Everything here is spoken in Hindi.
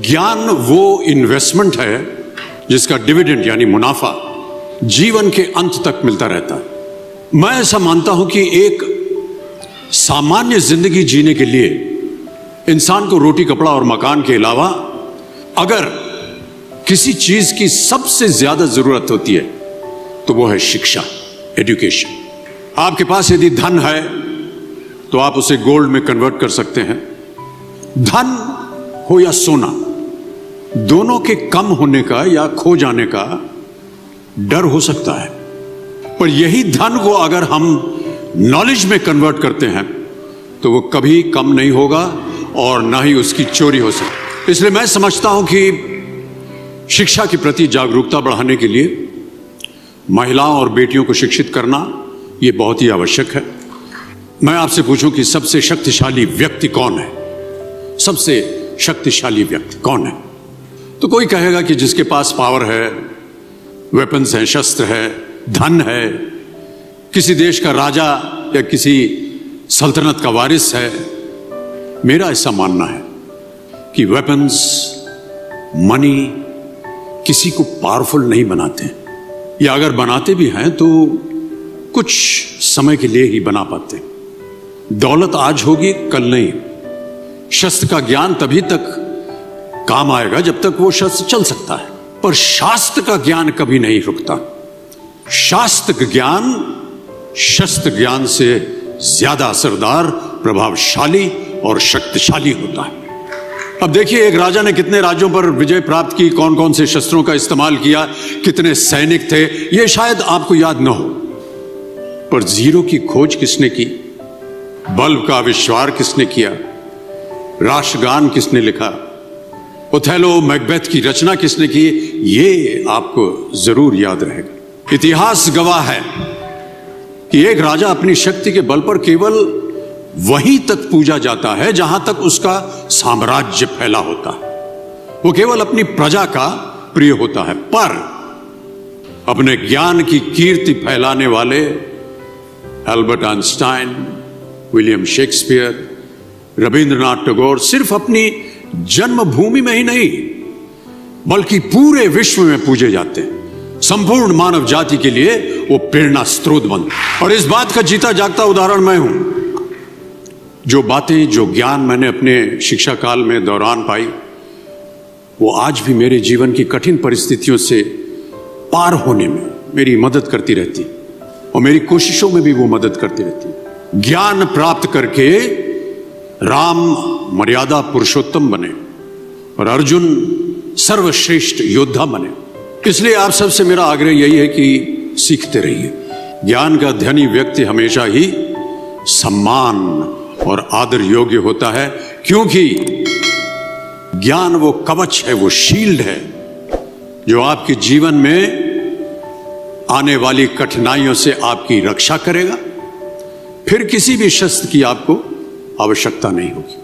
ज्ञान वो इन्वेस्टमेंट है जिसका डिविडेंड यानी मुनाफा जीवन के अंत तक मिलता रहता है। मैं ऐसा मानता हूं कि एक सामान्य जिंदगी जीने के लिए इंसान को रोटी कपड़ा और मकान के अलावा अगर किसी चीज की सबसे ज्यादा जरूरत होती है तो वो है शिक्षा, एजुकेशन। आपके पास यदि धन है तो आप उसे गोल्ड में कन्वर्ट कर सकते हैं। धन हो या सोना, दोनों के कम होने का या खो जाने का डर हो सकता है, पर यही धन को अगर हम नॉलेज में कन्वर्ट करते हैं तो वो कभी कम नहीं होगा और ना ही उसकी चोरी हो सकती। इसलिए मैं समझता हूं कि शिक्षा के प्रति जागरूकता बढ़ाने के लिए महिलाओं और बेटियों को शिक्षित करना ये बहुत ही आवश्यक है। मैं आपसे पूछूं कि सबसे शक्तिशाली व्यक्ति कौन है? सबसे शक्तिशाली व्यक्ति कौन है? तो कोई कहेगा कि जिसके पास पावर है, वेपन्स हैं, शस्त्र है, धन है, किसी देश का राजा या किसी सल्तनत का वारिस है। मेरा ऐसा मानना है कि वेपन्स, मनी किसी को पावरफुल नहीं बनाते, या अगर बनाते भी हैं तो कुछ समय के लिए ही बना पाते। दौलत आज होगी, कल नहीं। शस्त्र का ज्ञान तभी तक काम आएगा जब तक वो शस्त्र चल सकता है, पर शास्त्र का ज्ञान कभी नहीं रुकता। शास्त्र ज्ञान शस्त्र ज्ञान से ज्यादा असरदार, प्रभावशाली और शक्तिशाली होता है। अब देखिए, एक राजा ने कितने राज्यों पर विजय प्राप्त की, कौन कौन से शस्त्रों का इस्तेमाल किया, कितने सैनिक थे, यह शायद आपको याद न हो, पर जीरो की खोज किसने की, बल्ब का आविष्कार किसने किया, राष्ट्रगान किसने लिखा, ओथेलो मैकबेथ की रचना किसने की, ये आपको जरूर याद रहेगा। इतिहास गवाह है कि एक राजा अपनी शक्ति के बल पर केवल वहीं तक पूजा जाता है जहां तक उसका साम्राज्य फैला होता है। वो केवल अपनी प्रजा का प्रिय होता है, पर अपने ज्ञान की कीर्ति फैलाने वाले Albert Einstein, William Shakespeare, Rabindranath Tagore सिर्फ अपनी जन्मभूमि में ही नहीं बल्कि पूरे विश्व में पूजे जाते हैं। संपूर्ण मानव जाति के लिए वो प्रेरणा स्रोत बन, और इस बात का जीता जागता उदाहरण मैं हूं। जो बातें, जो ज्ञान मैंने अपने शिक्षा काल में दौरान पाई, वो आज भी मेरे जीवन की कठिन परिस्थितियों से पार होने में मेरी मदद करती रहती, और मेरी कोशिशों में भी वो मदद करती रहती। ज्ञान प्राप्त करके राम मर्यादा पुरुषोत्तम बने और अर्जुन सर्वश्रेष्ठ योद्धा बने। इसलिए आप सबसे मेरा आग्रह यही है कि सीखते रहिए। ज्ञान का धनी व्यक्ति हमेशा ही सम्मान और आदर योग्य होता है, क्योंकि ज्ञान वो कवच है, वो शील्ड है जो आपके जीवन में आने वाली कठिनाइयों से आपकी रक्षा करेगा। फिर किसी भी शस्त्र की आपको आवश्यकता नहीं होगी।